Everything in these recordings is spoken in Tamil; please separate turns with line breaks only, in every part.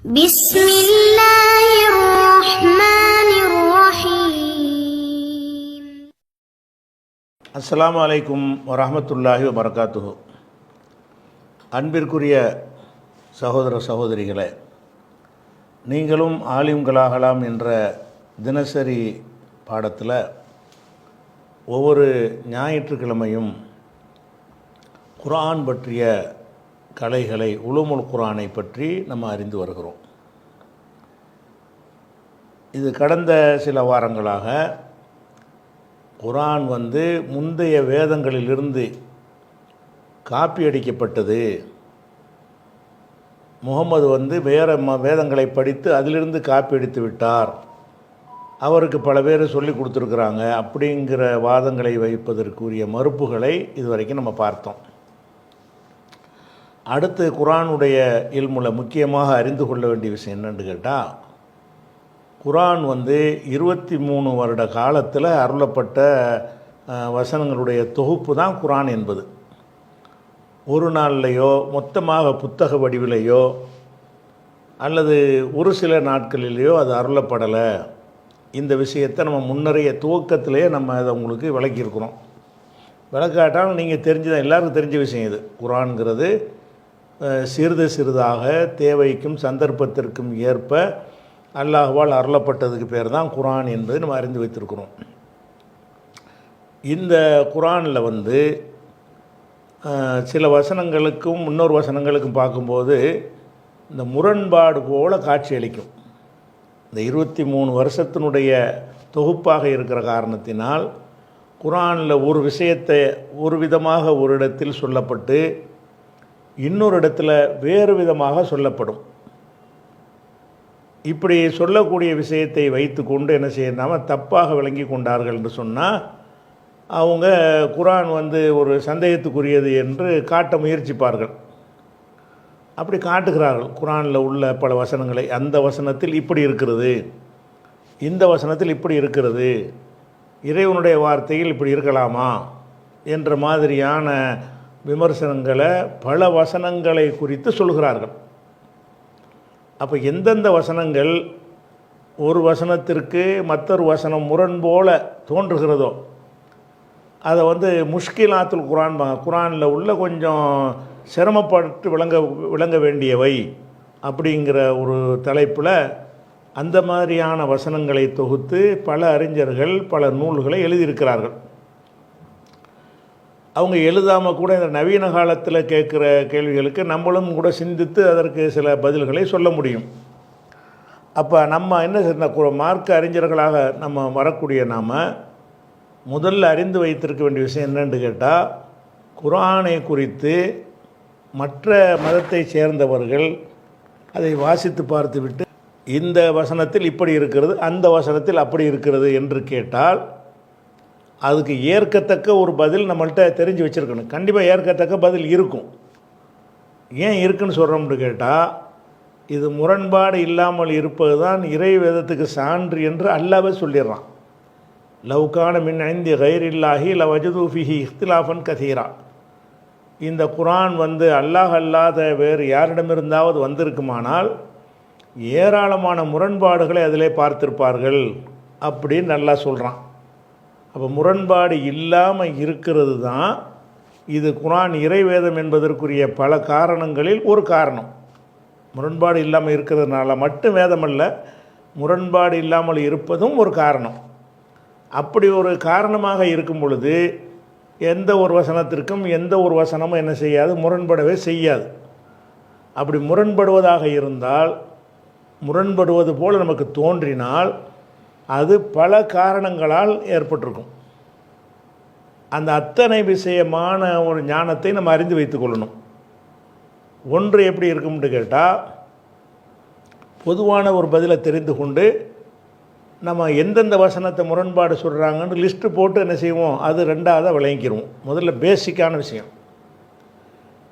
بسم الله الرحمن الرحيم.
அஸ்ஸலாமு அலைக்கும் வரஹ்மத்துல்லாஹி வபரகாத்துஹு. அன்பிற்குரிய சகோதர சகோதரிகளே, நீங்களும் ஆலிம்களாகலாம் என்ற தினசரி பாடத்தில் ஒவ்வொரு ஞாயிற்றுக்கிழமையும் குர்ஆன் பற்றிய கலைகளை, உலூமுல் குர்ஆனை பற்றி நம்ம அறிந்து வருகிறோம். இது கடந்த சில வாரங்களாக குர்ஆன் முந்தைய வேதங்களிலிருந்து காப்பி அடிக்கப்பட்டது, முகமது வேறு வேதங்களை படித்து அதிலிருந்து காப்பி அடித்து விட்டார், அவருக்கு பல பேர் சொல்லி கொடுத்துருக்குறாங்க அப்படிங்கிற வாதங்களை வைப்பதற்குரிய மறுப்புகளை இதுவரைக்கும் நம்ம பார்த்தோம். அடுத்து குர்ஆனுடைய இல்முல முக்கியமாக அறிந்து கொள்ள வேண்டிய விஷயம் என்னென்னு கேட்டால், குர்ஆன் 23 வருட காலத்தில் அருளப்பட்ட வசனங்களுடைய தொகுப்பு தான் குர்ஆன் என்பது. ஒரு நாள்லையோ மொத்தமாக புத்தக வடிவிலையோ அல்லது ஒரு சில நாட்களிலேயோ அது அருளப்படலை. இந்த விஷயத்தை நம்ம முன்னரைய துவக்கத்திலே நம்ம அதை உங்களுக்கு விளக்கியிருக்கிறோம். விளக்காட்டாலும் நீங்கள் தெரிஞ்சுதான், எல்லாருக்கும் தெரிஞ்ச விஷயம் இது. குர்ஆன்கிறது சிறிது சிறிதாக தேவைக்கும் சந்தர்ப்பத்திற்கும் ஏற்ப அல்லாஹ்வால் அருளப்பட்டதுக்கு பேர் தான் குர்ஆன் என்பது நம்ம அறிந்து வைத்திருக்கிறோம். இந்த குர்ஆனில் சில வசனங்களுக்கும் இன்னொரு வசனங்களுக்கும் பார்க்கும்போது இந்த முரண்பாடு போல காட்சி அளிக்கும். இந்த 23 வருஷத்தினுடைய தொகுப்பாக இருக்கிற காரணத்தினால் குர்ஆனில் ஒரு விஷயத்தை ஒரு விதமாக ஒரு இடத்தில் சொல்லப்பட்டு இன்னொரு இடத்துல வேறு விதமாக சொல்லப்படும். இப்படி சொல்லக்கூடிய விஷயத்தை வைத்து கொண்டு என்ன செய்யணும்னா தப்பாக விளங்கி கொண்டார்கள் என்று சொன்னால் அவங்க குர்ஆன் ஒரு சந்தேகத்துக்குரியது என்று காட்ட முயற்சிப்பார்கள். அப்படி காட்டுகிறார்கள். குர்ஆனில் உள்ள பல வசனங்களை, அந்த வசனத்தில் இப்படி இருக்கிறது, இந்த வசனத்தில் இப்படி இருக்கிறது, இறைவனுடைய வார்த்தையில் இப்படி இருக்கலாமா என்ற மாதிரியான விமர்சனங்களை பல வசனங்களை குறித்து சொல்கிறார்கள். அப்போ எந்தெந்த வசனங்கள் ஒரு வசனத்திற்கு மற்றொரு வசனம் முரண்போல தோன்றுகிறதோ அதை முஷ்கிலாத்துல் குர்ஆன், குர்ஆனில் உள்ள கொஞ்சம் சிரமப்பட்டு விளங்க வேண்டியவை அப்படிங்கிற ஒரு தலைப்பில் அந்த மாதிரியான வசனங்களை தொகுத்து பல அறிஞர்கள் பல நூல்களை எழுதியிருக்கிறார்கள். அவங்க எழுதாமல் கூட இந்த நவீன காலத்தில் கேட்குற கேள்விகளுக்கு நம்மளும் கூட சிந்தித்து அதற்கு சில பதில்களை சொல்ல முடியும். அப்போ நம்ம என்ன மார்க்க அறிஞர்களாக நம்ம வரக்கூடிய நாம் முதல்ல அறிந்து வைத்திருக்க வேண்டிய விஷயம் என்னென்னு கேட்டால், குர்ஆனை குறித்து மற்ற மதத்தை சேர்ந்தவர்கள் அதை வாசித்து பார்த்துவிட்டு இந்த வசனத்தில் இப்படி இருக்கிறது, அந்த வசனத்தில் அப்படி இருக்கிறது என்று கேட்டால் அதுக்கு ஏற்கத்தக்க ஒரு பதில் நம்மள்கிட்ட தெரிஞ்சு வச்சுருக்கணும். கண்டிப்பாக ஏற்கத்தக்க பதில் இருக்கும். ஏன் இருக்குன்னு சொல்கிறோம்னு கேட்டால், இது முரண்பாடு இல்லாமல் இருப்பது தான் இறை வேதத்துக்கு சான்று என்று அல்லாஹ்வே சொல்லிடுறான். லவ்கான மின் ஐந்தி கைரில்லாஹி லவஜது ஃபிஹி இஹ்திலாஃபன் கதீரா. இந்த குர்ஆன் அல்லாஹ் அல்லாத வேறு யாரிடமிருந்தாவது வந்திருக்குமானால் ஏராளமான முரண்பாடுகளை அதிலே பார்த்திருப்பார்கள் அப்படின்னு நல்லா சொல்கிறான். அப்போ முரண்பாடு இல்லாமல் இருக்கிறது தான் இது குர்ஆன் இறைவேதம் என்பதற்குரிய பல காரணங்களில் ஒரு காரணம். முரண்பாடு இல்லாமல் இருக்கிறதுனால மட்டும் வேதம் அல்ல, முரண்பாடு இல்லாமல் இருப்பதும் ஒரு காரணம். அப்படி ஒரு காரணமாக இருக்கும் பொழுது எந்த ஒரு வசனத்திற்கும் எந்த ஒரு வசனமும் என்ன செய்யாது, முரண்படவே செய்யாது. அப்படி முரண்படுவதாக இருந்தால், முரண்படுவது போல் நமக்கு தோன்றினால் அது பல காரணங்களால் ஏற்பட்டிருக்கும். அந்த அத்தனை விஷயமான ஒரு ஞானத்தை நம்ம அறிந்து வைத்துக் கொள்ளணும். ஒன்று எப்படி இருக்கும்னு கேட்டால், பொதுவான ஒரு பதிலை தெரிந்து கொண்டு நம்ம எந்தெந்த வசனத்தை முரண்பாடு சொல்கிறாங்கன்னு லிஸ்ட்டு போட்டு என்ன செய்வோம், அது ரெண்டாவதாக விளங்கிக்கிறோம். முதல்ல பேசிக்கான விஷயம்.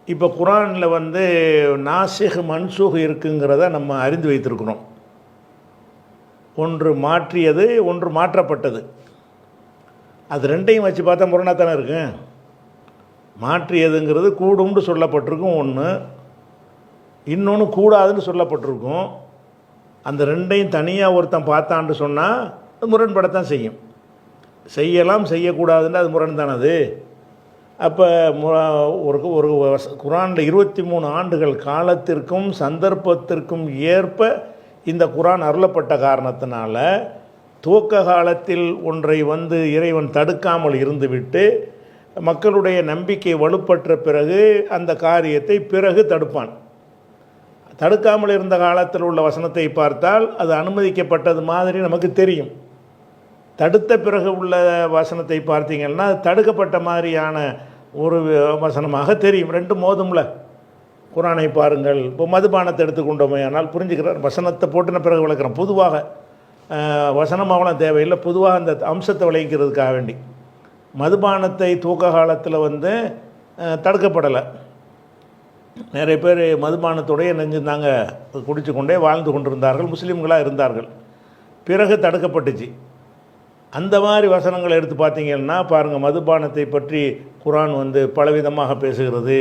இப்போ குர்ஆனில் நாசிக் மன்சூக் இருக்குங்கிறத நம்ம அறிந்து வைத்திருக்கிறோம். ஒன்று மாற்றியது, ஒன்று மாற்றப்பட்டது. அது ரெண்டையும் வச்சு பார்த்தா முரணாக தானே இருக்கும். மாற்றியதுங்கிறது கூடும்னு சொல்லப்பட்டிருக்கும் ஒன்று, இன்னொன்று கூடாதுன்னு சொல்லப்பட்டிருக்கும். அந்த ரெண்டையும் தனியாக ஒருத்தன் பார்த்தான்னு சொன்னால் அது முரண்படத்தான் செய்யும். செய்யலாம் செய்யக்கூடாதுன்னு அது முரண் தானே அது. அப்போ ஒரு ஒரு குரானில் 23 ஆண்டுகள் காலத்திற்கும் சந்தர்ப்பத்திற்கும் ஏற்ப இந்த குரான் அருளப்பட்ட காரணத்தினால துவக்க காலத்தில் ஒன்றை இறைவன் தடுக்காமல் இருந்துவிட்டு மக்களுடைய நம்பிக்கை வலுப்பற்ற பிறகு அந்த காரியத்தை பிறகு தடுப்பான். தடுக்காமல் இருந்த காலத்தில் உள்ள வசனத்தை பார்த்தால் அது அனுமதிக்கப்பட்டது மாதிரி நமக்கு தெரியும். தடுத்த பிறகு உள்ள வசனத்தை பார்த்தீங்கன்னா தடுக்கப்பட்ட மாதிரியான ஒரு வசனமாக தெரியும். ரெண்டும் மோதும்ல. குரானை பாருங்கள். இப்போ மதுபானத்தை எடுத்துக்கொண்டோமே ஆனால் புரிஞ்சுக்கிறார். வசனத்தை போட்டுன பிறகு விளக்குறோம். பொதுவாக வசனமாகலாம் தேவையில்லை, பொதுவாக அந்த அம்சத்தை விளைவிக்கிறதுக்காக வேண்டி. மதுபானத்தை தூக்க காலத்தில் தடுக்கப்படலை. நிறைய பேர் மதுபானத்தோடைய நெஞ்சிருந்தாங்க, குடித்து கொண்டே வாழ்ந்து கொண்டிருந்தார்கள், முஸ்லீம்களாக இருந்தார்கள். பிறகு தடுக்கப்பட்டுச்சு. அந்த மாதிரி வசனங்களை எடுத்து பார்த்தீங்கன்னா பாருங்கள், மதுபானத்தை பற்றி குரான் பலவிதமாக பேசுகிறது.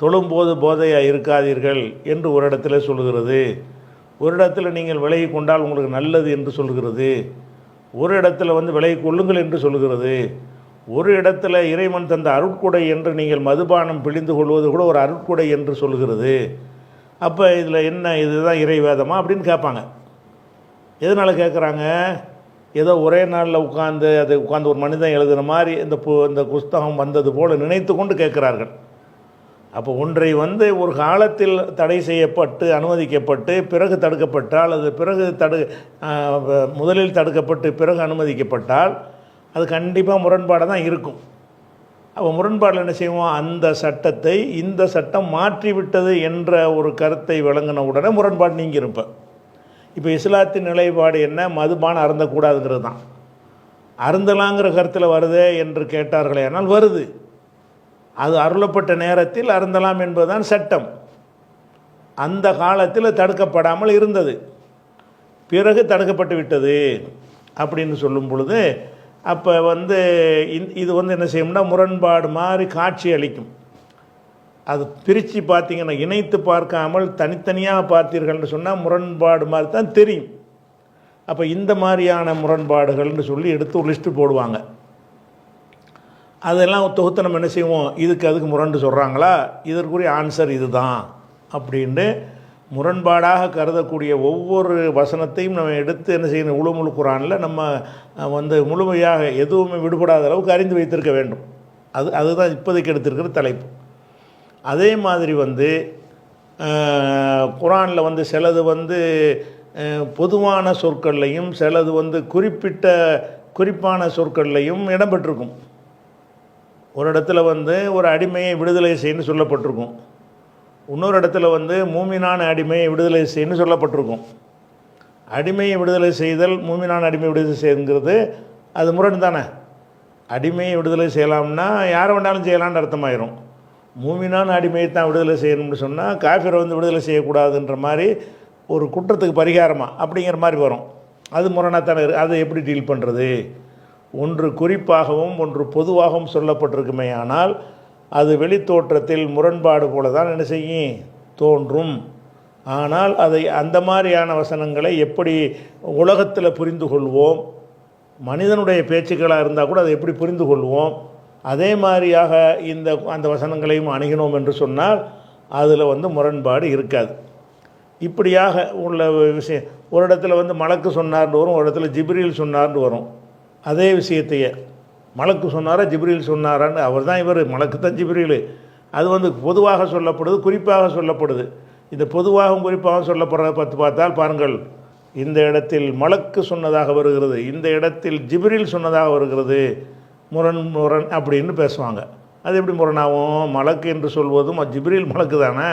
தொழும்போது போதையாக இருக்காதீர்கள் என்று ஒரு இடத்துல சொல்கிறது, ஒரு இடத்துல நீங்கள் விலகி கொண்டால் உங்களுக்கு நல்லது என்று சொல்கிறது, ஒரு இடத்துல விலகி கொள்ளுங்கள் என்று சொல்கிறது, ஒரு இடத்துல இறைவன் தந்த அருட்கொடை என்று நீங்கள் மதுபானம் பிழிந்து கொள்வது கூட ஒரு அருட்கொடை என்று சொல்கிறது. அப்போ இதில் என்ன, இதுதான் இறைவேதமா அப்படின்னு கேட்பாங்க. எதனால் கேட்குறாங்க? ஏதோ ஒரே நாளில் உட்காந்து ஒரு மனிதன் எழுதுகிற மாதிரி இந்த புஸ்தகம் வந்தது போல் நினைத்து கொண்டு கேட்குறார்கள். அப்போ ஒன்றை ஒரு காலத்தில் தடை செய்யப்பட்டு அனுமதிக்கப்பட்டு பிறகு தடுக்கப்பட்டால், அது பிறகு முதலில் தடுக்கப்பட்டு பிறகு அனுமதிக்கப்பட்டால் அது கண்டிப்பாக முரண்பாடாக தான் இருக்கும். அப்போ முரண்பாடில் என்ன செய்வோம்? அந்த சட்டத்தை இந்த சட்டம் மாற்றிவிட்டது என்ற ஒரு கருத்தை விளங்கின உடனே முரண்பாடு நீங்கியிருப்பேன். இப்போ இஸ்லாத்தின் நிலைப்பாடு என்ன? மதுபானம் அருந்தக்கூடாதுங்கிறது தான். அருந்தலாங்கிற கருத்தில் வருதே என்று கேட்டார்களே, ஆனால் வருது. அது அருளப்பட்ட நேரத்தில் அருந்தலாம் என்பதுதான் சட்டம். அந்த காலத்தில் தடுக்கப்படாமல் இருந்தது, பிறகு தடுக்கப்பட்டு விட்டது அப்படின்னு சொல்லும் பொழுது அப்போ இது என்ன செய்யும்னா முரண்பாடு மாதிரி காட்சி அளிக்கும். அது பிரித்து பார்த்தீங்கன்னா, இணைத்து பார்க்காமல் தனித்தனியாக பார்த்தீர்கள்னு சொன்னால் முரண்பாடு மாதிரி தான் தெரியும். அப்போ இந்த மாதிரியான முரண்பாடுகள்னு சொல்லி எடுத்து ஒரு லிஸ்ட்டு போடுவாங்க. அதெல்லாம் தொகுத்து நம்ம என்ன செய்வோம்? அதுக்கு முரண்டு சொல்கிறாங்களா, இதற்குரிய ஆன்சர் இது தான் அப்படின்ட்டு முரண்பாடாக கருதக்கூடிய ஒவ்வொரு வசனத்தையும் நம்ம எடுத்து என்ன செய்யணும்? உளுமுழு குரானில் நம்ம முழுமையாக எதுவுமே விடுபடாத அளவுக்கு அறிந்து வைத்திருக்க வேண்டும். அதுதான் இப்போதைக்கு எடுத்திருக்கிற தலைப்பு. அதே மாதிரி குரானில் சிலது பொதுவான சொற்கள்லையும் சிலது குறிப்பான சொற்கள்லையும் இடம்பெற்றிருக்கும். ஒரு இடத்துல ஒரு அடிமையை விடுதலை செய்யணும்னு சொல்லப்பட்டிருக்கும். இன்னொரு இடத்துல மூமினான அடிமையை விடுதலை செய்யணும்னு சொல்லப்பட்டிருக்கும். அடிமையை விடுதலை செய்தல், மூமினான அடிமையை விடுதலை செய்யுங்கிறது அது முரண் தானே. அடிமையை விடுதலை செய்யலாம்னா யாரை வேண்டாலும் செய்யலான்னு அர்த்தமாயிரும். மூமினான அடிமையை தான் விடுதலை செய்யணும்னு சொன்னால் காஃபிரை விடுதலை செய்யக்கூடாதுன்ற மாதிரி ஒரு குற்றத்துக்கு பரிகாரமாக அப்படிங்கிற மாதிரி வரும். அது முரணாக தானே. அதை எப்படி டீல் பண்ணுறது? ஒன்று குறிப்பாகவும் ஒன்று பொதுவாகவும் சொல்லப்பட்டிருக்குமே, ஆனால் அது வெளித்தோற்றத்தில் முரண்பாடு போல தான் என்ன செய்யும்? தோன்றும். ஆனால் அதை அந்த மாதிரியான வசனங்களை எப்படி உலகத்தில் புரிந்து கொள்வோம்? மனிதனுடைய பேச்சுக்களாக இருந்தால் கூட அதை எப்படி புரிந்து கொள்வோம்? அதே மாதிரியாக அந்த வசனங்களையும் அணுகினோம் என்று சொன்னால் அதில் முரண்பாடு இருக்காது. இப்படியாக உள்ள விஷயம். ஒரு இடத்துல மலக்கு சொன்னார்னு வரும், ஒரு இடத்துல ஜிப்ரீல் சொன்னார்னு வரும். அதே விஷயத்தையே மலக்கு சொன்னாரா ஜிப்ரீல் சொன்னாரான்னு, அவர் தான் இவர், மலக்கு தான் ஜிப்ரீல். அது பொதுவாக சொல்லப்படுது, குறிப்பாக சொல்லப்படுது. இந்த பொதுவாகவும் குறிப்பாகவும் சொல்லப்படுறத பார்த்தால் பாருங்கள், இந்த இடத்தில் மலக்கு சொன்னதாக வருகிறது, இந்த இடத்தில் ஜிப்ரீல் சொன்னதாக வருகிறது. முரண் அப்படின்னு பேசுவாங்க. அது எப்படி முரணாகும்? மலக்கு என்று சொல்வதும் ஜிப்ரீல் மலக்கு தானே.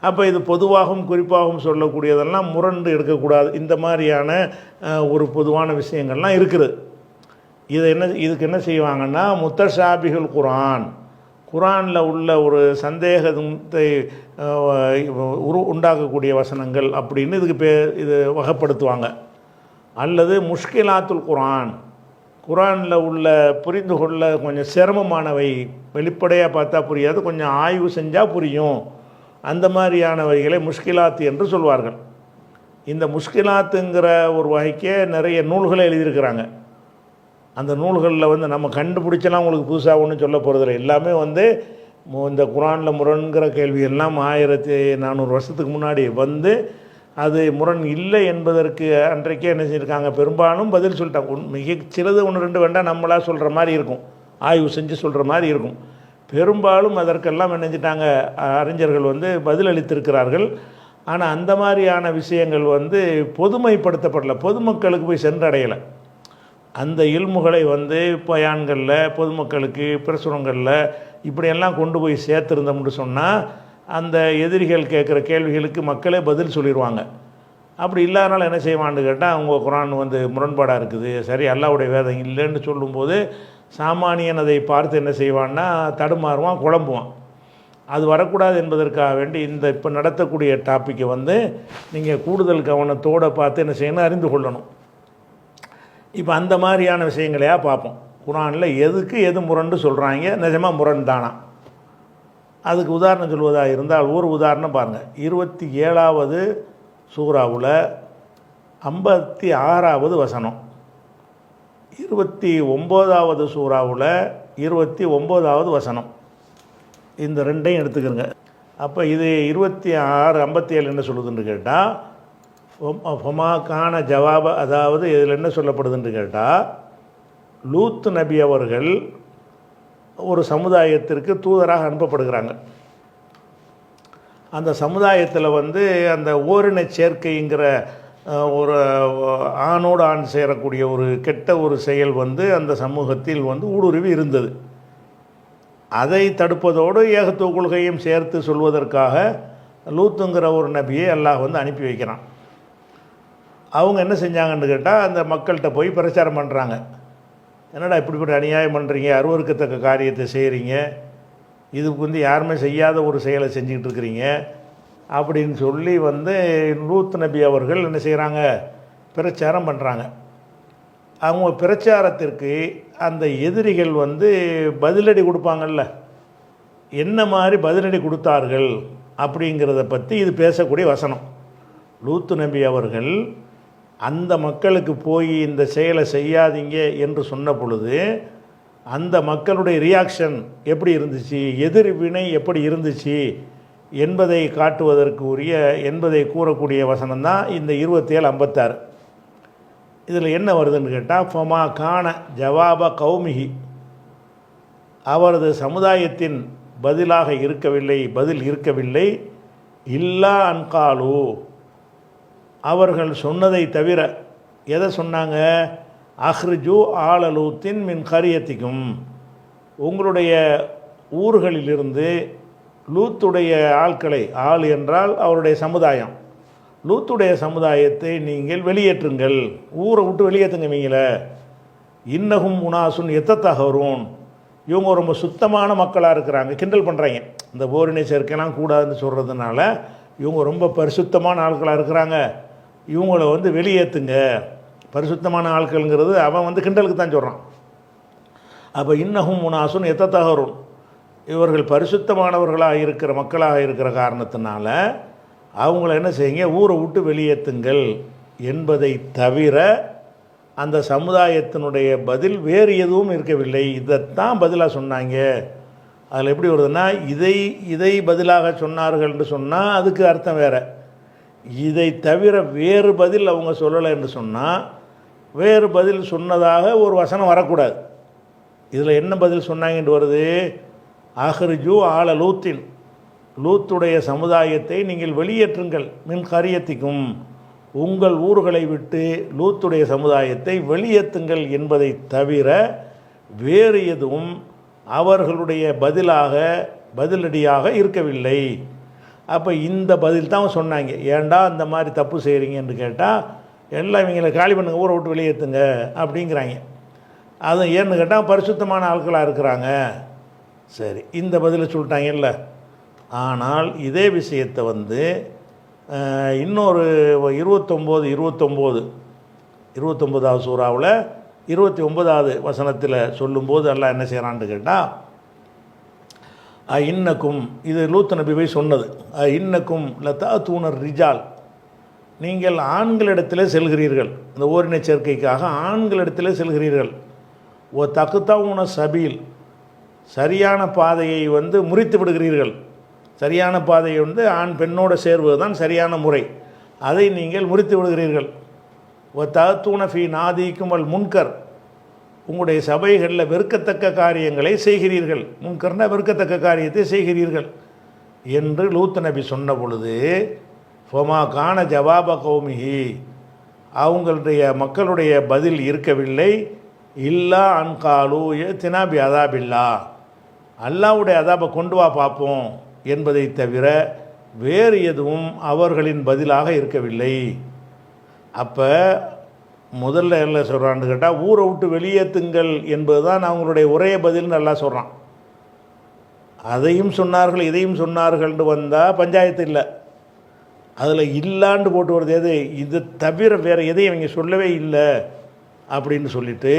அப்போ இது பொதுவாகவும் குறிப்பாகவும் சொல்லக்கூடியதெல்லாம் முரண்டு எடுக்கக்கூடாது. இந்த மாதிரியான ஒரு பொதுவான விஷயங்கள்லாம் இருக்குது. இதுக்கு என்ன செய்வாங்கன்னா, முத்தஷாபிகுல் குரானில் உள்ள ஒரு சந்தேகத்தை உண்டாக்கக்கூடிய வசனங்கள் அப்படின்னு இது வகைப்படுத்துவாங்க. அல்லது முஷ்கிலாத்துல் குரானில் உள்ள புரிந்து கொள்ள கொஞ்சம் சிரமமானவை, வெளிப்படையாக பார்த்தா புரியாது, கொஞ்சம் ஆய்வு செஞ்சால் புரியும் அந்த மாதிரியானவைகளை முஷ்கிலாத் என்று சொல்வார்கள். இந்த முஷ்கிலாத்துங்கிற ஒரு வகைக்கே நிறைய நூல்களை எழுதியிருக்கிறாங்க. அந்த நூல்களில் வந்து நம்ம கண்டுபிடிச்சலாம் உங்களுக்கு புதுசாக ஒன்றும் சொல்ல போகிறதில்ல. எல்லாமே வந்து இந்த குரானில் முரண்கிற கேள்வி எல்லாம் 1400 வருஷத்துக்கு முன்னாடி வந்து அது முரண் இல்லை என்பதற்கு அன்றைக்கே என்ன செஞ்சுருக்காங்க, பெரும்பாலும் பதில் சொல்லிட்டாங்க. மிகச்சிறது 1-2 வேண்டாம் நம்மளாக சொல்கிற மாதிரி இருக்கும், ஆய்வு செஞ்சு சொல்கிற மாதிரி இருக்கும். பெரும்பாலும் அதற்கெல்லாம் என்ன செஞ்சிட்டாங்க, அறிஞர்கள் வந்து பதில் அளித்திருக்கிறார்கள். ஆனால் அந்த மாதிரியான விஷயங்கள் வந்து பொதுமைப்படுத்தப்படலை, பொதுமக்களுக்கு போய் சென்றடையலை. அந்த இல்முகளை வந்து பயான்களில் பொதுமக்களுக்கு பிரசுரங்களில் இப்படியெல்லாம் கொண்டு போய் சேர்த்துருந்தோம்னு சொன்னால் அந்த எதிரிகள் கேட்குற கேள்விகளுக்கு மக்களே பதில் சொல்லிடுவாங்க. அப்படி இல்லாதனால என்ன செய்வான்னு கேட்டால், அவங்க குரான் வந்து முரண்பாடாக இருக்குது, சரி அல்லாஹ்வுடைய வேதம் இல்லைன்னு சொல்லும்போது சாமானியன் அதை பார்த்து என்ன செய்வான்னா தடுமாறுவான், குழம்புவான். அது வரக்கூடாது என்பதற்காக வேண்டி இந்த இப்போ நடத்தக்கூடிய டாப்பிக்கை வந்து நீங்கள் கூடுதல் கவனத்தோடு பார்த்து என்ன செய்யணும், அறிந்து கொள்ளணும். இப்போ அந்த மாதிரியான விஷயங்களையா பார்ப்போம். குரானில் எதுக்கு எது முரண்டு சொல்கிறாங்க, நிஜமாக முரண் தானா? அதுக்கு உதாரணம் சொல்வதாக இருந்தால் ஒரு உதாரணம் பாருங்கள். 27வது சூறாவில் 56வது வசனம், 29வது சூறாவில் 29வது வசனம், இந்த ரெண்டையும் எடுத்துக்கிறங்க. அப்போ இது 26-57 என்ன சொல்லுதுன்னு கேட்டால், ஃபமாக்கான ஜவாப, அதாவது இதில் என்ன சொல்லப்படுதுன்னு கேட்டால், லூத் நபி அவர்கள் ஒரு சமுதாயத்திற்கு தூதராக அனுப்பப்படுகிறாங்க. அந்த சமுதாயத்தில் வந்து அந்த ஓரின சேர்க்கைங்கிற ஒரு ஆணோடு ஆண் சேரக்கூடிய ஒரு கெட்ட ஒரு செயல் வந்து அந்த சமூகத்தில் வந்து ஊடுருவி இருந்தது. அதை தடுப்பதோடு ஏகத்துவ கொள்கையும் சேர்த்து சொல்வதற்காக லூத்துங்கிற ஒரு நபியை அல்லாஹ் வந்து அனுப்பி வைக்கிறான். அவங்க என்ன செஞ்சாங்கன்னு கேட்டால், அந்த மக்கள்கிட்ட போய் பிரச்சாரம் பண்ணுறாங்க. என்னடா இப்படிப்பட்ட அநியாயம் பண்ணுறீங்க, அருவருக்கத்தக்க காரியத்தை செய்கிறீங்க, இதுக்கு வந்து யாருமே செய்யாத ஒரு செயலை செஞ்சுக்கிட்டு இருக்கிறீங்க அப்படின்னு சொல்லி வந்து லூத் நபி அவர்கள் என்ன செய்கிறாங்க, பிரச்சாரம் பண்ணுறாங்க. அவங்க பிரச்சாரத்திற்கு அந்த எதிரிகள் வந்து பதிலடி கொடுப்பாங்கள்ல, என்ன மாதிரி பதிலடி கொடுத்தார்கள் அப்படிங்கிறத பற்றி இது பேசக்கூடிய வசனம். லூத் நபி அவர்கள் அந்த மக்களுக்கு போய் இந்த செயலை செய்யாதீங்க என்று சொன்ன பொழுது அந்த மக்களுடைய ரியாக்ஷன் எப்படி இருந்துச்சு, எதிர்வினை எப்படி இருந்துச்சு என்பதை காட்டுவதற்கு உரிய என்பதை கூறக்கூடிய வசனம் தான் இந்த 27-56. இதில் என்ன வருதுன்னு கேட்டால், ஃபமா கான ஜவாப கௌமிஹி, அவரது சமுதாயத்தின் பதில் இருக்கவில்லை, இல்லா அன்காலு, அவர்கள் சொன்னதை தவிர. எதை சொன்னாங்க, அஹ்ரிஜு ஆலலூத்தின் மின் கரியத்திக்கும், உங்களுடைய ஊர்களிலிருந்து லூத்துடைய ஆட்களை, ஆள் என்றால் அவருடைய சமுதாயம், லூத்துடைய சமுதாயத்தை நீங்கள் வெளியேற்றுங்கள், ஊரை விட்டு வெளியேற்றுங்க. இவங்கள இன்னகும் உனாசுன் எத்தத்தகரும், இவங்க ரொம்ப சுத்தமான மக்களாக இருக்கிறாங்க, கிண்டல் பண்ணுறாங்க. இந்த போரினை சேர்க்கலாம் கூடாதுன்னு சொல்கிறதுனால இவங்க ரொம்ப பரிசுத்தமான ஆட்களாக இருக்கிறாங்க, இவங்கள வந்து வெளியேற்றுங்க. பரிசுத்தமான ஆட்கள்ங்கிறது அவன் வந்து கிண்டலுக்கு தான் சொல்கிறான். அப்போ இன்னகும் உனாசுன் எத்தத்தகரும், இவர்கள் பரிசுத்தமானவர்களாக இருக்கிற மக்களாக இருக்கிற காரணத்தினால அவங்கள என்ன செய்யுங்க, ஊரை விட்டு வெளியேற்றுங்கள் என்பதை தவிர அந்த சமுதாயத்தினுடைய பதில் வேறு எதுவும் இருக்கவில்லை. இதைத்தான் பதிலாக சொன்னாங்க. அதில் எப்படி வருதுன்னா, இதை பதிலாக சொன்னார்கள் என்று சொன்னால் அதுக்கு அர்த்தம் வேறு. இதை தவிர வேறு பதில் அவங்க சொல்லலை என்று சொன்னால் வேறு பதில் சொன்னதாக ஒரு வசனம் வரக்கூடாது. இதில் என்ன பதில் சொன்னாங்கன்னு வருது, அஹ்ரிஜு ஆல லூத்தின், லூத்துடைய சமுதாயத்தை நீங்கள் வெளியேற்றுங்கள், மின் கரியத்திக்கும், உங்கள் ஊர்களை விட்டு லூத்துடைய சமுதாயத்தை வெளியேற்றுங்கள் என்பதை தவிர வேறு எதுவும் அவர்களுடைய பதிலடியாக இருக்கவில்லை. அப்போ இந்த பதில் தான் சொன்னாங்க. ஏண்டா அந்த மாதிரி தப்பு செய்கிறீங்கன்னு கேட்டால், எல்லாம் இவங்களை காலி பண்ணுங்க, ஊரை விட்டு வெளியேற்றுங்க அப்படிங்கிறாங்க. அது ஏன்னு கேட்டால் பரிசுத்தமான ஆட்களாக இருக்கிறாங்க. சரி, இந்த பதிலை சொல்லிட்டாங்கல்ல. ஆனால் இதே விஷயத்தை வந்து இன்னொரு 29வது சூறாவில் 29வது வசனத்தில் சொல்லும்போது எல்லாம் என்ன செய்கிறான்னு கேட்டால், இன்னக்கும், இது லூத் நபி போய் சொன்னது. இன்னக்கும் லதா தூணர் ரிஜால், நீங்கள் ஆண்களிடத்தில் செல்கிறீர்கள், இந்த ஓரின சேர்க்கைக்காக ஆண்களிடத்தில் செல்கிறீர்கள். ஓ தகுத்தாவுன சபீல், சரியான பாதையை முறித்து விடுகிறீர்கள். சரியான பாதையை ஆண் பெண்ணோடு சேர்வது தான் சரியான முறை, அதை நீங்கள் முறித்து விடுகிறீர்கள். ஓ தகுத்தூன ஃபி நாதிக்கும் அல் முன்கர், உங்களுடைய சபைகளில் வெறுக்கத்தக்க காரியங்களை செய்கிறீர்கள். முன்கர்னா வெறுக்கத்தக்க காரியத்தை செய்கிறீர்கள் என்று லூத் நபி சொன்ன பொழுது, ஃபமா கான ஜவாப கௌமிஹி, அவங்களுடைய மக்களுடைய பதில் இருக்கவில்லை, இல்லா அன்காலு தினாபி அதாபில்லா, அல்லாவுடைய அதாபை கொண்டு வா பார்ப்போம் என்பதை தவிர வேறு எதுவும் அவர்களின் பதிலாக இருக்கவில்லை. அப்போ முதல்ல என்ன சொல்கிறான்னு கேட்டால், ஊரை விட்டு வெளியேற்றுங்கள் என்பது தான் அவங்களுடைய ஒரே பதில்னு நல்லா சொல்கிறான். அதையும் சொன்னார்கள் இதையும் சொன்னார்கள்னு வந்தால் பஞ்சாயத்து இல்லை. அதில் இல்லாண்டு போட்டு வருது எது, இது தவிர வேறு எதையும் அவங்க சொல்லவே இல்லை அப்படின்னு சொல்லிட்டு,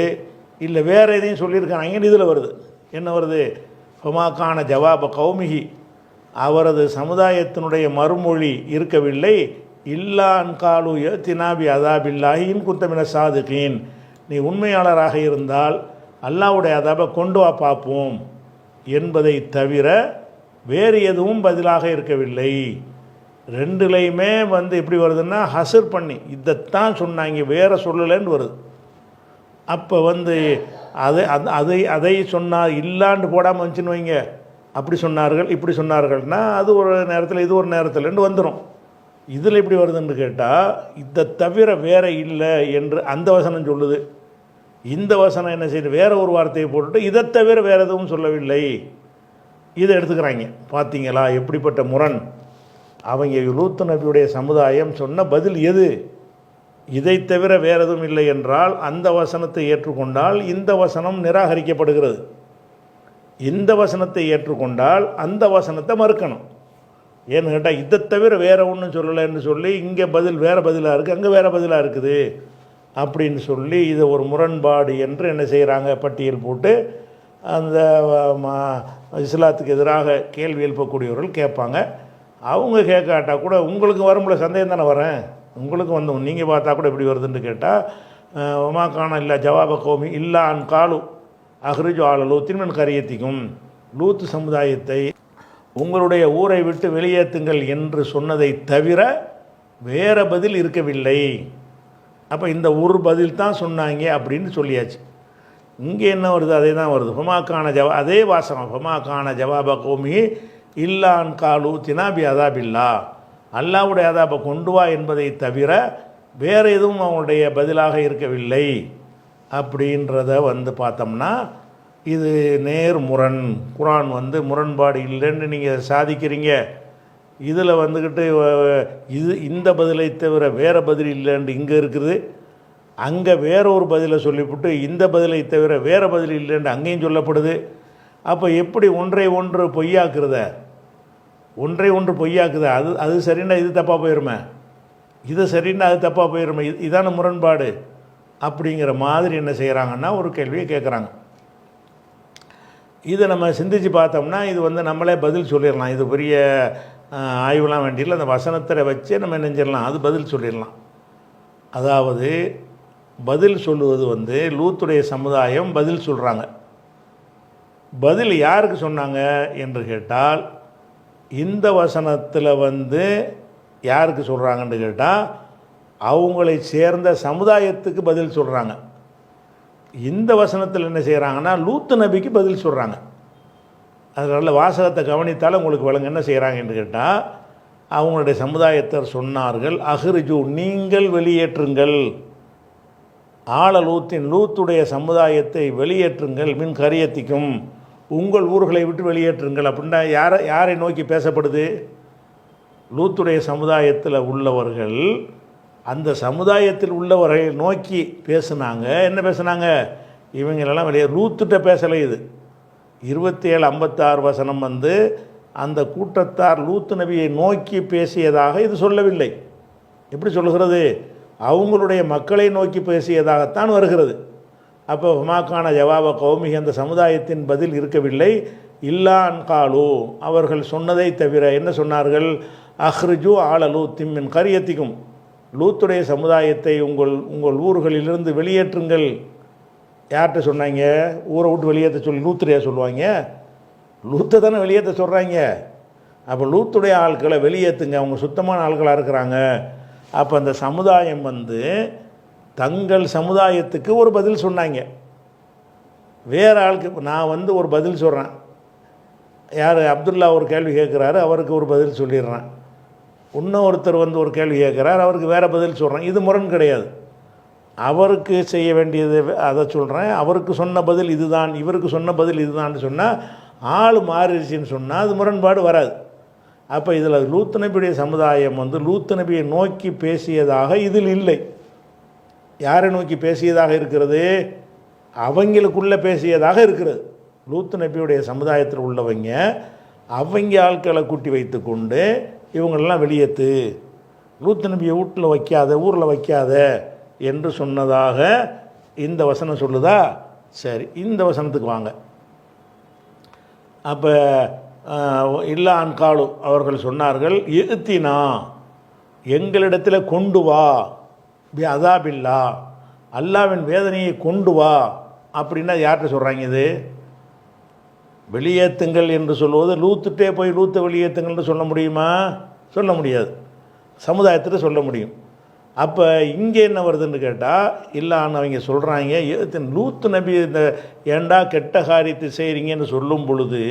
இல்லை வேறு எதையும் சொல்லியிருக்காங்க இதில் வருது. என்ன வருது, ஃபமாக்கான ஜவாப கௌமிஹி, அவரது சமுதாயத்தினுடைய மறுமொழி இருக்கவில்லை, இல்லா அன்காலு தினாபி அதாபில்லாஹின் குத்தமின சாதுகீன், நீ உண்மையாளராக இருந்தால் அல்லாவுடைய அதாபை கொண்டு வா பார்ப்போம் என்பதை தவிர வேறு எதுவும் பதிலாக இருக்கவில்லை. ரெண்டுலையுமே எப்படி வருதுன்னா, ஹசர் பண்ணி இதைத்தான் சொன்னாங்க வேறு சொல்லலைன்னு வருது. அப்போ அதை சொன்னால் இல்லாண்டு போடாமல் வந்துச்சுன்னு வைங்க, அப்படி சொன்னார்கள் இப்படி சொன்னார்கள்னா அது ஒரு நேரத்தில் இது ஒரு நேரத்தில்னு வந்துடும். இதில் எப்படி வருதுன்னு கேட்டால், இதை தவிர வேற இல்லை என்று அந்த வசனம் சொல்லுது. இந்த வசனம் என்ன செய்யுது, வேற ஒரு வார்த்தையை போட்டுட்டு இதை தவிர வேறு எதுவும் சொல்லவில்லை, இதை எடுத்துக்கிறாங்க. பார்த்தீங்களா எப்படிப்பட்ட முரண். அவங்க லூத் நபியுடைய சமுதாயம் சொன்ன பதில் எது, இதை தவிர வேறு எதுவும் இல்லை என்றால் அந்த வசனத்தை ஏற்றுக்கொண்டால் இந்த வசனம் நிராகரிக்கப்படுகிறது. இந்த வசனத்தை ஏற்றுக்கொண்டால் அந்த வசனத்தை மறுக்கணும். ஏன்னு கேட்டால், இதை தவிர வேறு ஒன்றும் சொல்லலைன்னு சொல்லி இங்கே பதில் வேறு பதிலாக இருக்குது, அங்கே வேறு பதிலாக இருக்குது அப்படின்னு சொல்லி இதை ஒரு முரண்பாடு என்று என்ன செய்கிறாங்க, பட்டியல் போட்டு அந்த இஸ்லாத்துக்கு எதிராக கேள்வி எழுப்பக்கூடியவர்கள் கேட்பாங்க. அவங்க கேட்காட்டா கூட உங்களுக்கு வரும்போது சந்தேகம் தானே வரேன், உங்களுக்கு நீங்கள் பார்த்தா கூட எப்படி வருதுன்னு கேட்டால், ஒமாக்கான இல்லை ஜவாப கோமி இல்லா அன் காலு அஹ்ரிஜு ஆலலூ தின்மன் கரியத்திக்கும், லூத்து சமுதாயத்தை உங்களுடைய ஊரை விட்டு வெளியேற்றுங்கள் என்று சொன்னதை தவிர வேறு பதில் இருக்கவில்லை. அப்போ இந்த ஒரு பதில் தான் சொன்னாங்க அப்படின்னு சொல்லியாச்சு. இங்கே என்ன வருது, அதே தான் வருது. ஃபமாக்கான அதே வாசகம், ஃபமாக்கான ஜவாப கோமி இல்லான் காலு தினாபி அதாபில்லா, அல்லாவுடைய அதாபை கொண்டு வா என்பதை தவிர வேறு எதுவும் அவங்களுடைய பதிலாக இருக்கவில்லை அப்படின்றத பார்த்தோம்னா இது நேர் முரண். குரான் முரண்பாடு இல்லைன்னு நீங்கள் சாதிக்கிறீங்க. இதில் இந்த பதிலை தவிர வேறு பதில் இல்லைன்னு இங்கே இருக்குது, அங்கே வேற ஒரு பதிலை சொல்லிவிட்டு இந்த பதிலை தவிர வேறு பதில் இல்லைன்னு அங்கேயும் சொல்லப்படுது. அப்போ எப்படி ஒன்றை ஒன்று பொய்யாக்குறத, ஒன்றை ஒன்று பொய்யாக்குது, அது சரின்னா இது தப்பாக போயிருமே, இது சரின்னா அது தப்பாக போயிருமே, இதான முரண்பாடு அப்படிங்கிற மாதிரி என்ன செய்கிறாங்கன்னா ஒரு கேள்வியை கேட்குறாங்க. இதை நம்ம சிந்தித்து பார்த்தோம்னா இது நம்மளே பதில் சொல்லிடலாம். இது பெரிய ஆய்வுலாம் வேண்டியில் அந்த வசனத்தை வச்சே நம்ம நினைஞ்சிடலாம், அது பதில் சொல்லிடலாம். அதாவது பதில் சொல்லுவது லூத்துடைய சமுதாயம் பதில் சொல்கிறாங்க. பதில் யாருக்கு சொன்னாங்க என்று கேட்டால், இந்த வசனத்தில் யாருக்கு சொல்கிறாங்கன்னு கேட்டால் அவங்களை சேர்ந்த சமுதாயத்துக்கு பதில் சொல்கிறாங்க. இந்த வசனத்தில் என்ன செய்கிறாங்கன்னா லூத்து நபிக்கு பதில் சொல்கிறாங்க. அதனால் வாசகத்தை கவனித்தால் உங்களுக்கு விளங்க என்ன செய்கிறாங்க என்று கேட்டால், அவங்களுடைய சமுதாயத்தர் சொன்னார்கள், அஹ்ரிஜு நீங்கள் வெளியேற்றுங்கள், லூத்துடைய சமுதாயத்தை வெளியேற்றுங்கள், மின் கரியத்திக்கும் உங்கள் ஊர்களை விட்டு வெளியேற்றுங்கள். அப்படின்னா யாரை நோக்கி பேசப்படுது, லூத்துடைய சமுதாயத்தில் உள்ளவர்கள் அந்த சமுதாயத்தில் உள்ளவர்களை நோக்கி பேசுனாங்க. என்ன பேசுனாங்க, இவங்களெல்லாம் வெளியே லூத்துட்ட பேசலை. இது 27:56 வசனம் அந்த கூட்டத்தார் லூத்து நபியை நோக்கி பேசியதாக இது சொல்லவில்லை. எப்படி சொல்லுகிறது, அவங்களுடைய மக்களை நோக்கி பேசியதாகத்தான் வருகிறது. அப்போ ஹுமாக்கான ஜவாப கௌமி, அந்த சமுதாயத்தின் பதில் இருக்கவில்லை, இல்லான் காலு அவர்கள் சொன்னதை தவிர என்ன சொன்னார்கள், அஹ்ருஜு ஆல லூத்தின் மின் கரியத்திக்கும் லூத்துடைய சமுதாயத்தை உங்கள் ஊர்களிலிருந்து வெளியேற்றுங்கள். யார்கிட்ட சொன்னாங்க? ஊரை விட்டு வெளியேற்ற சொல்லி லூத்துறையா சொல்லுவாங்க? லூத்தை தானே வெளியேற்ற சொல்கிறாங்க. அப்போ லூத்துடைய ஆட்களை வெளியேற்றுங்க, அவங்க சுத்தமான ஆட்களாக இருக்கிறாங்க. அப்போ அந்த சமுதாயம் தங்கள் சமுதாயத்துக்கு ஒரு பதில் சொன்னாங்க. வேறு ஆளுக்கு நான் ஒரு பதில் சொல்கிறேன். யார் அப்துல்லா ஒரு கேள்வி கேட்குறாரு, அவருக்கு ஒரு பதில் சொல்லிடுறேன். இன்னொருத்தர் ஒரு கேள்வி கேட்குறார், அவருக்கு வேறு பதில் சொல்கிறேன். இது முரண் கிடையாது. அவருக்கு செய்ய வேண்டியது அதை சொல்கிறேன், அவருக்கு சொன்ன பதில் இதுதான், இவருக்கு சொன்ன பதில் இதுதான் சொன்னால் ஆள் மாறிடுச்சின்னு சொன்னால் அது முரண்பாடு வராது. அப்போ இதில் லூத் நபியுடைய சமுதாயம் லூத் நபியை நோக்கி பேசியதாக இதில் இல்லை. யாரை நோக்கி பேசியதாக இருக்கிறது? அவங்களுக்குள்ளே பேசியதாக இருக்கிறது. லூத் நபியுடைய சமுதாயத்தில் உள்ளவங்க அவங்க ஆட்களை கூட்டி வைத்து கொண்டு இவங்களெல்லாம் வெளியேற்று, லூத் நபியை வீட்டில் வைக்காத, ஊரில் வைக்காத என்று சொன்னதாக இந்த வசனம் சொல்லுதா? சரி, இந்த வசனத்துக்கு வாங்க. அப்போ இல்லான் காலு அவர்கள் சொன்னார்கள், இத்தினா எங்களிடத்தில் கொண்டு வா, பி அதாபில்லா அல்லாவின் வேதனையை கொண்டு வா. அப்படின்னா யார்கிட்ட சொல்கிறாங்க? இது வெளியேற்றுங்கள் என்று சொல்லுவது லூத்துட்டே போய் லூத்தை வெளியேற்றுங்கள்னு சொல்ல முடியுமா? சொல்ல முடியாது. சமுதாயத்தில் சொல்ல முடியும். அப்போ இங்கே என்ன வருதுன்னு கேட்டால், இல்லான்னு அவங்க சொல்கிறாங்க, லூத்து நபி இந்த ஏண்டா கெட்ட காரியத்தை செய்கிறீங்கன்னு சொல்லும் பொழுது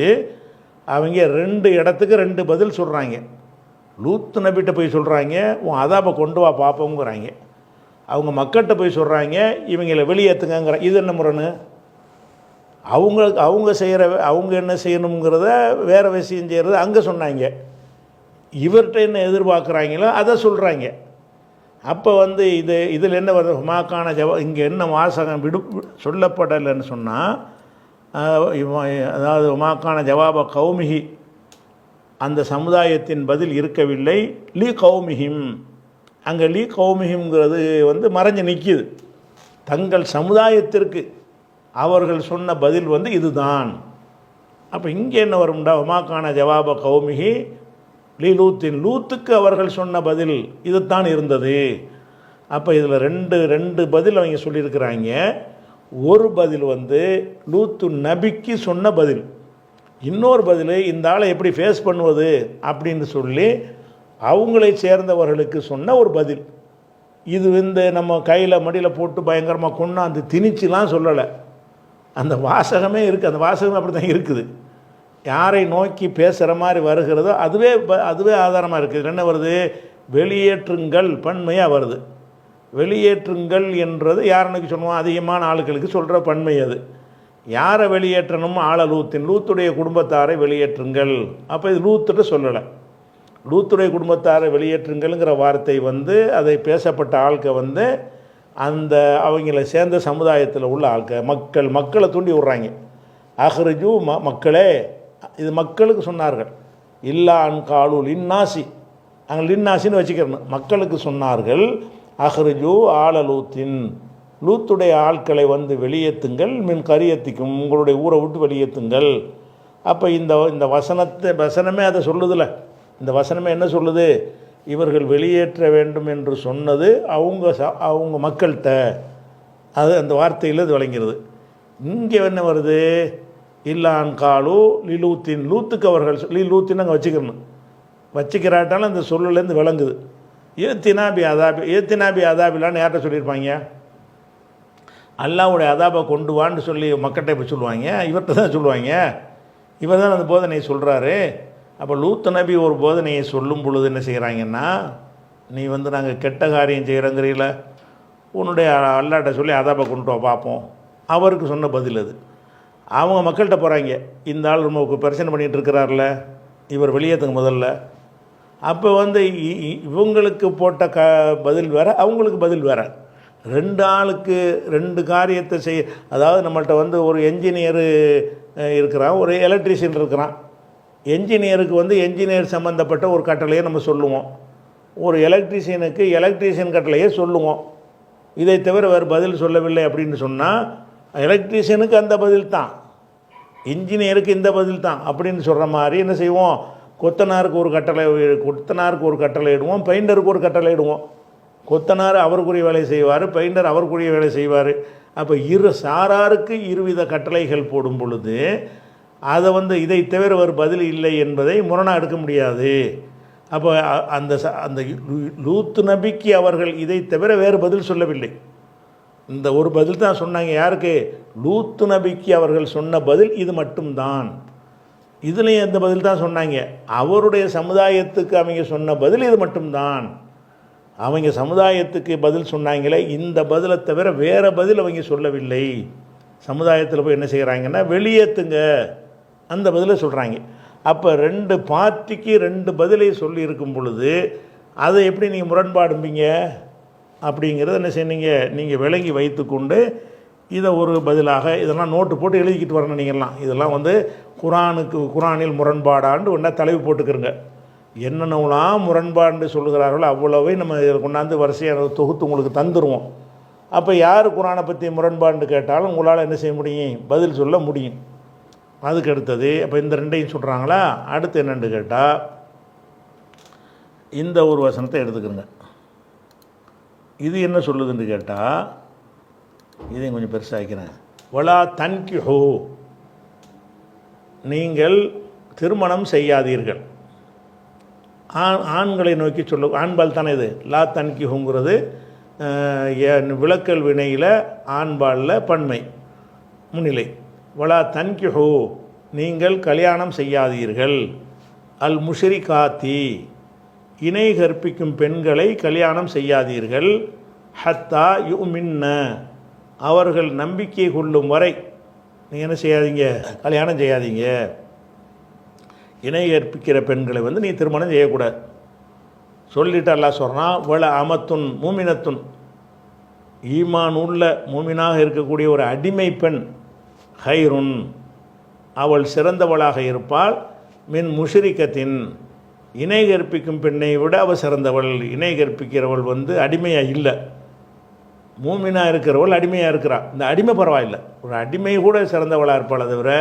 அவங்க 2 இடத்துக்கு 2 பதில் சொல்கிறாங்க. லூத்து நபிகிட்ட போய் சொல்கிறாங்க, உன் அதாபை கொண்டு வா பார்ப்போங்கிறாங்க. அவங்க மக்கள்கிட்ட போய் சொல்கிறாங்க, இவங்களை வெளியேற்றுங்கிற. இது என்ன முரணு? அவங்க என்ன செய்யணுங்கிறத வேறு விஷயம் செய்கிறது அங்கே சொன்னாங்க. இவர்கிட்ட என்ன எதிர்பார்க்குறாங்களோ அதை சொல்கிறாங்க. அப்போ இதில் என்ன வருது? மாக்கான இங்கே என்ன வாசகம் சொல்லப்படலைன்னு சொன்னால், அதாவது மாக்கான ஜவாப கௌமிஹி அந்த சமுதாயத்தின் பதில் இருக்கவில்லை. லீ கௌமிஹிம், அங்கே லீ கௌமிஹிம்ங்கிறது மறைஞ்சு நிற்கிது. தங்கள் சமுதாயத்திற்கு அவர்கள் சொன்ன பதில் இதுதான். அப்போ இங்கே என்ன வரும்டா? மாக்கான ஜவாப கௌமிஹி லீ லூத்தின், லூத்துக்கு அவர்கள் சொன்ன பதில் இதுதான் இருந்தது. அப்போ இதில் ரெண்டு பதில் அவங்க சொல்லியிருக்கிறாங்க. ஒரு பதில் லூத்து நபிக்கு சொன்ன பதில், இன்னொரு பதில் இந்த ஆளை எப்படி ஃபேஸ் பண்ணுவது அப்படின்னு சொல்லி அவங்களை சேர்ந்தவர்களுக்கு சொன்ன ஒரு பதில். இது நம்ம கையில் மடியில் போட்டு பயங்கரமாக கொண்டாந்து திணிச்சுலாம் சொல்லலை. அந்த வாசகமே இருக்குது. அந்த வாசகமே அப்படி தான் இருக்குது. யாரை நோக்கி பேசுகிற மாதிரி வருகிறதோ அதுவே ஆதாரமாக இருக்குது. என்ன வருது? வெளியேற்றுங்கள் பன்மையாக வருது. வெளியேற்றுங்கள் என்றது யாரை நோக்கி சொல்லுவோம்? அதிகமான ஆளுகளுக்கு சொல்கிற பன்மை அது. யாரை வெளியேற்றணும்? லூத்துடைய குடும்பத்தாரை வெளியேற்றுங்கள். அப்போ இது லூத்துட்டு சொல்லலை. லூத்துடைய குடும்பத்தாரை வெளியேற்றுங்கள்ங்கிற வார்த்தை அதை பேசப்பட்ட ஆட்க அந்த அவங்கள சேர்ந்த சமுதாயத்தில் உள்ள மக்களை தூண்டி விட்றாங்க. அஹ்ருஜு மக்களே, இது மக்களுக்கு சொன்னார்கள். இல்லான் காலு லின்னாசி, அங்கே லின்னாசின்னு வச்சுக்கிறணும். மக்களுக்கு சொன்னார்கள், அஹ்ருஜு ஆல லூத்தின் லூத்துடைய ஆட்களை வெளியேற்றுங்கள், மின் கரியத்திக்கும் உங்களுடைய ஊரை விட்டு வெளியேற்றுங்கள். அப்போ இந்த வசனமே அதை சொல்லுதில்ல. இந்த வசனமே என்ன சொல்லுது? இவர்கள் வெளியேற்ற வேண்டும் என்று சொன்னது அவங்க மக்கள்கிட்ட. அது அந்த வார்த்தையில் இது விளங்கிறது. இங்கே என்ன வருது? இல்லான் காலு லிலூத்தின், லூத்துக்கு அவர்கள் லூத்தின்னு அங்கே வச்சுக்கிறாட்டாலும் அந்த சொல்லுலேருந்து விளங்குது. ஏத்தினாபி அதாபிலான்னு யார்கிட்ட சொல்லியிருப்பாங்க? அல்லாவுடைய அதாபை கொண்டு வான்னு சொல்லி மக்கள்கிட்ட போய் சொல்லுவாங்க. இவர்கிட்ட தான் சொல்லுவாங்க. இவர் தான் அந்த போதனையை சொல்கிறாரு. அப்போ லூத் நபி ஒரு போதனையை சொல்லும் பொழுது என்ன செய்கிறாங்கன்னா, நீ நாங்கள் கெட்ட காரியம் செய்கிறங்கிறீங்கள, உன்னுடைய அல்லாட்ட சொல்லி அதாபை கொண்டு வா பார்ப்போம். அவருக்கு சொன்ன பதில் அது. அவங்க மக்கள்கிட்ட போகிறாங்க, இந்த ஆள் ரொம்ப பிரச்சனை பண்ணிகிட்டு இருக்கிறார்ல, இவர் வெளியேற்றுங்க முதல்ல. அப்போ இவங்களுக்கு போட்ட பதில் வேறு, அவங்களுக்கு பதில் வேறு. 2 ஆளுக்கு 2 காரியத்தை செய்ய. அதாவது நம்மள்கிட்ட ஒரு என்ஜினியரு இருக்கிறான், ஒரு எலக்ட்ரிஷியன் இருக்கிறான். என்ஜினியருக்கு என்ஜினியர் சம்மந்தப்பட்ட ஒரு கட்டளையை நம்ம சொல்லுவோம். ஒரு எலக்ட்ரிஷியனுக்கு எலக்ட்ரிஷியன் கட்டளையே சொல்லுவோம். இதை தவிர வேறு பதில் சொல்லவில்லை அப்படின்னு சொன்னால் எலக்ட்ரிஷியனுக்கு அந்த பதில் தான். இன்ஜினியருக்கு இந்த பதில் தான் அப்படின்னு சொல்கிற மாதிரி என்ன செய்வோம், கொத்தனாருக்கு ஒரு கட்டளை இடுவோம், பெயிண்டருக்கு ஒரு கட்டளை இடுவோம். கொத்தனார் அவருக்குரிய வேலை செய்வார், பெயிண்டர் அவருக்குரிய வேலை செய்வார். அப்போ சாராருக்கு இருவித கட்டளைகள் போடும் பொழுது அதை இதை தவிர ஒரு பதில் இல்லை என்பதை முரணாக எடுக்க முடியாது. அப்போ அந்த லூத்து நபிக்கு அவர்கள் இதை தவிர வேறு பதில் சொல்லவில்லை. இந்த ஒரு பதில் தான் சொன்னாங்க. யாருக்கு? லூத்து நபிக்கு அவர்கள் சொன்ன பதில் இது மட்டும்தான். இதுலேயும் எந்த பதில் தான் சொன்னாங்க? அவருடைய சமுதாயத்துக்கு அவங்க சொன்ன பதில் இது மட்டும்தான். அவங்க சமுதாயத்துக்கு பதில் சொன்னாங்களே, இந்த பதிலை தவிர வேறு பதில் அவங்க சொல்லவில்லை. சமுதாயத்தில் போய் என்ன செய்கிறாங்கன்னா, வெளியேற்றுங்க அந்த பதிலை சொல்கிறாங்க. அப்போ 2 பார்ட்டிக்கு 2 பதிலை சொல்லி இருக்கும் பொழுது அதை எப்படி நீங்கள் முரண்பாடும்பீங்க அப்படிங்கிறத என்ன செய்யணுங்க, நீங்கள் விளங்கி வைத்துக்கொண்டு இதை ஒரு பதிலாக இதெல்லாம் நோட்டு போட்டு எழுதிக்கிட்டு வரணும். நீங்கள்லாம் இதெல்லாம் குரானில் முரண்பாடாண்டு ஒன்றா தலைவு போட்டுக்கிறங்க. என்னென்னலாம் முரண்பாடு சொல்லுகிறார்களோ அவ்வளவே நம்ம இதில் கொண்டாந்து வரிசையாக தொகுத்து உங்களுக்கு தந்துடுவோம். அப்போ யார் குரானை பற்றி முரண்பாடு கேட்டாலும் உங்களால் என்ன செய்ய முடியும், பதில் சொல்ல முடியும். அதுக்கு அடுத்தது அப்போ இந்த 2ஐயும் சொல்கிறாங்களா, அடுத்து என்னென்னு கேட்டால் இந்த ஒரு வசனத்தை எடுத்துக்கிறங்க. இது என்ன சொல்லுதுன்னு கேட்டால், இதையும் கொஞ்சம் பெருசாகிறேன். வலா தன்கிஹு, நீங்கள் திருமணம் செய்யாதீர்கள். ஆண்களை நோக்கி ஆண்பால் தானே இது. லா தன்கிஹுங்கிறது விளக்கல் வினையில் ஆண்பாலில் பன்மை முன்னிலை. வலா தன்கிஹு, நீங்கள் கல்யாணம் செய்யாதீர்கள். அல் முஷ்ரிகாத்தி, இணை கற்பிக்கும் பெண்களை கல்யாணம் செய்யாதீர்கள். ஹத்தா யுமின்ன, அவர்கள் நம்பிக்கை கொள்ளும் வரை நீங்கள் என்ன செய்யாதீங்க, கல்யாணம் செய்யாதீங்க. இணை கற்பிக்கிற பெண்களை நீ திருமணம் செய்யக்கூடாது சொல்லிட்டு அல்லாஹ் சொல்கிறான். வல அமத்துன் மூமினத்துன், ஈமான் உள்ள மூமினாக இருக்கக்கூடிய ஒரு அடிமை பெண், ஹைருன், அவள் சிறந்தவளாக இருப்பாள். மின் முஷ்ரிகத்தின், இணை கற்பிக்கும் பெண்ணை விட அவள் சிறந்தவள். இணை கற்பிக்கிறவள் அடிமையாக இல்லை, மூமினாக இருக்கிறவள் அடிமையாக இருக்கிறாள். இந்த அடிமை பரவாயில்லை, ஒரு அடிமை கூட சிறந்தவளாக இருப்பாள். தவிர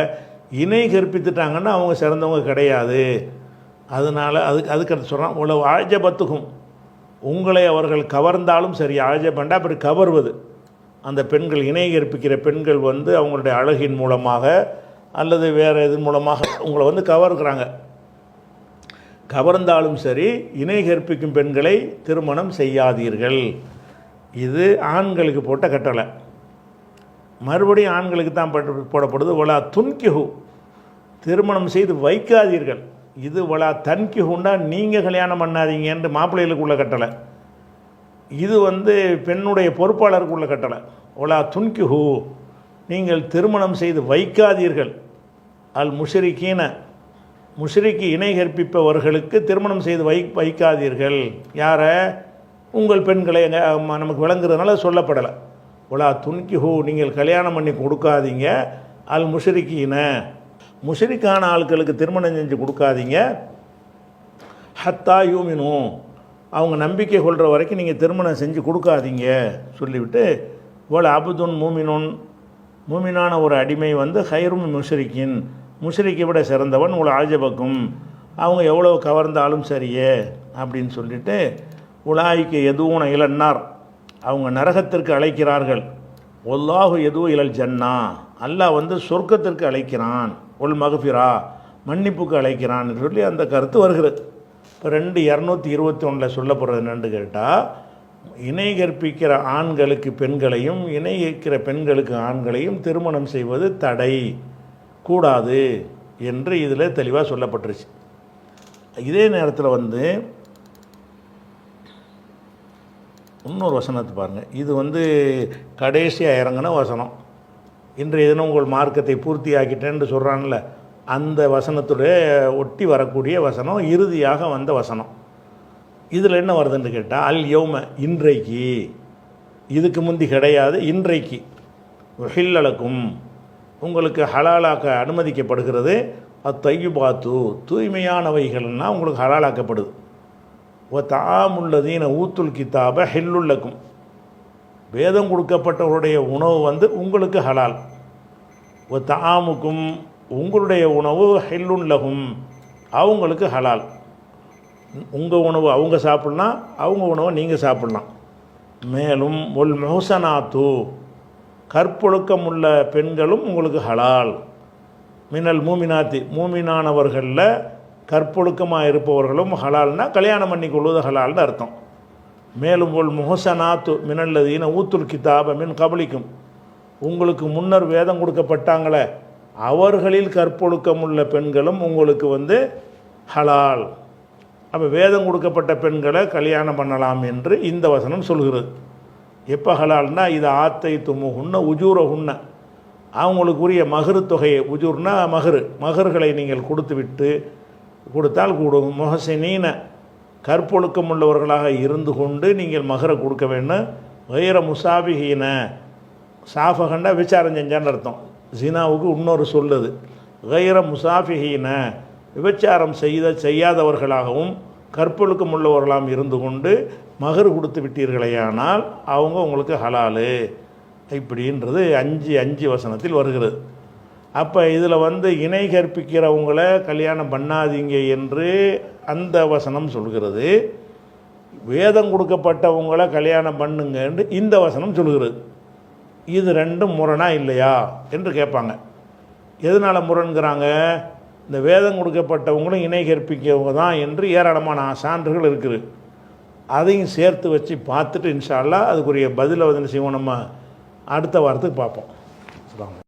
இணை கற்பித்துட்டாங்கன்னா அவங்க சிறந்தவங்க கிடையாது. அதனால் அதுக்கடுத்து சொல்கிறான், உள்ள ஆஜபத்துக்கும், உங்களை அவர்கள் கவர்ந்தாலும் சரி. ஆஜபண்டா அப்படி கவர்வது, அந்த பெண்கள் இணை கற்பிக்கிற பெண்கள் அவங்களுடைய அழகின் மூலமாக அல்லது வேறு இதன் மூலமாக உங்களை கவர்கிறாங்க. கவர்ந்தாலும் சரி, இணை கற்பிக்கும் பெண்களை திருமணம் செய்யாதீர்கள். இது ஆண்களுக்கு போட்ட கட்டளை. மறுபடியும் ஆண்களுக்கு தான் போடப்படுது. வலா துன்கிஹு, திருமணம் செய்து வைக்காதீர்கள். இது வலா தன்கிஹுண்டா நீங்கள் கல்யாணம் பண்ணாதீங்க என்று மாப்பிள்ளைகளுக்கு உள்ள கட்டளை. இது பெண்ணுடைய பொறுப்பாளருக்கு உள்ள கட்டளை. வலா துன்கிஹு, நீங்கள் திருமணம் செய்து வைக்காதீர்கள். அல் முஷ்ரிகீன, முஷ்ரிக்கு இணை கற்பிப்பவர்களுக்கு திருமணம் செய்து வைக்காதீர்கள். யாரை? உங்கள் பெண்களை. நமக்கு விளங்குறதுனால சொல்லப்படலை. வலா துன்கிஹு, நீங்கள் கல்யாணம் பண்ணி கொடுக்காதீங்க. அல் முஷ்ரிகீன, முஷ்ரிக்கான ஆட்களுக்கு திருமணம் செஞ்சு கொடுக்காதீங்க. ஹத்தா யூமினு, அவங்க நம்பிக்கை கொள்கிற வரைக்கும் நீங்கள் திருமணம் செஞ்சு கொடுக்காதீங்க சொல்லிவிட்டு, வல அபுதுன் மூமினுன், மூமினான ஒரு அடிமை ஹைரும் முஷ்ரிக்கின், முஷ்ரிக்கை விட சிறந்தவன். உங்களை ஆஜபக்கும், அவங்க எவ்வளோ கவர்ந்தாலும் சரியே அப்படின்னு சொல்லிட்டு, உலாய்க்கு எதுவும் இளன்னார், அவங்க நரகத்திற்கு அழைக்கிறார்கள். ஒல்லாஹு எதுவும் இழல் ஜன்னா, அல்லாஹ் சொர்க்கத்திற்கு அழைக்கிறான். ஒல் மகஃபிரா, மன்னிப்புக்கு அழைக்கிறான் சொல்லி அந்த கருத்து வருகிறது. இப்போ 221 சொல்லப்படுறது என்னென்னு கேட்டால், இணை கற்பிக்கிற ஆண்களுக்கு பெண்களையும் இணை கற்கிற பெண்களுக்கு ஆண்களையும் திருமணம் செய்வது தடை, கூடாது என்று இதில் தெளிவாக சொல்லப்பட்டுருச்சு. இதே நேரத்தில் இன்னொரு வசனத்தை பாருங்கள். இது கடைசியாக இறங்கின வசனம். இன்றைய தினம் உங்கள் மார்க்கத்தை பூர்த்தி ஆக்கிட்டேன்னு சொல்கிறான்ல, அந்த வசனத்துடைய ஒட்டி வரக்கூடிய வசனம், இறுதியாக வந்த வசனம். இதில் என்ன வருதுன்னு கேட்டால், அல் யௌம, இன்றைக்கு, இதுக்கு முந்தி கிடையாது, இன்றைக்கு, ஹில்லலக்கும், உங்களுக்கு ஹலாலாக்க அனுமதிக்கப்படுகிறது. அத்தையுபாத்து, தூய்மையானவைகள்னால் உங்களுக்கு ஹலாலாக்கப்படுது. தாமுள்ளதீன ஊத்துல் கிதாப ஹில்லுல்லக்கும், வேதம் கொடுக்கப்பட்டவருடைய உணவு உங்களுக்கு ஹலால். தாமுக்கும், உங்களுடைய உணவு ஹில்லுன் லஹும், அவங்களுக்கு ஹலால். உங்கள் உணவு அவங்க சாப்பிட்லாம், அவங்க உணவை நீங்கள் சாப்பிட்லாம். மேலும் ஒல் முஹ்சனாத்து, கற்பொழுக்கம் உள்ள பெண்களும் உங்களுக்கு ஹலால். மினல் மூமினாத்தி, மூமினானவர்களில் கற்பொழுக்கமாக இருப்பவர்களும் ஹலால்னா கல்யாணம் பண்ணி கொள்வது ஹலால்னு அர்த்தம். மேலும் ஒல் முஹ்சனாத்து மினல்லதீன ஊத்துல் கிதாப மின் கபலிக்கும், உங்களுக்கு முன்னர் வேதம் கொடுக்கப்பட்டாங்களே அவர்களில் கற்பொழுக்கம் உள்ள பெண்களும் உங்களுக்கு ஹலால். அப்போ வேதம் கொடுக்கப்பட்ட பெண்களை கல்யாணம் பண்ணலாம் என்று இந்த வசனம் சொல்கிறது. எப்போ ஹலால்னா, இது ஆத்தை துமுகுன்ன உஜூரகுன்ன, அவங்களுக்குரிய மகரு தொகையை, உஜூர்னா மகர்களை நீங்கள் கொடுத்தால் கூடும். முஹசினீன, கற்பொழுக்கம் உள்ளவர்களாக இருந்து கொண்டு நீங்கள் மகரை கொடுக்க வேண்டும். வைர முசாபிஹீன, சாஃபகண்டா விசாரம் செஞ்சான்னு அர்த்தம். ஜினாவுக்கு இன்னொரு சொல்லுது. வைர முசாஃபிஹீன, விபச்சாரம் செய்யாதவர்களாகவும் கற்பொழுக்கம் உள்ளவர்களாகவும் இருந்து கொண்டு மகர் கொடுத்து விட்டீர்களேயானால் அவங்க உங்களுக்கு ஹலாலு. இப்படின்றது 5 வசனத்தில் வருகிறது. அப்போ இதில் இணை கற்பிக்கிறவங்களை கல்யாணம் பண்ணாதீங்க என்று அந்த வசனம் சொல்கிறது. வேதம் கொடுக்கப்பட்டவங்களை கல்யாணம் பண்ணுங்க என்று இந்த வசனம் சொல்கிறது. இது ரெண்டும் முரணா இல்லையா என்று கேட்பாங்க. எதனால் முரண்கிறாங்க? இந்த வேதம் கொடுக்கப்பட்டவங்களும் இணை கற்பிக்கிறவங்க தான் என்று ஏராளமான சான்றுகள் இருக்குது. அதையும் சேர்த்து வச்சு பார்த்துட்டு இன்ஷா அல்லாஹ் அதுக்குரிய பதிலை செய்வோம். நம்ம அடுத்த வாரத்துக்கு பார்ப்போம்.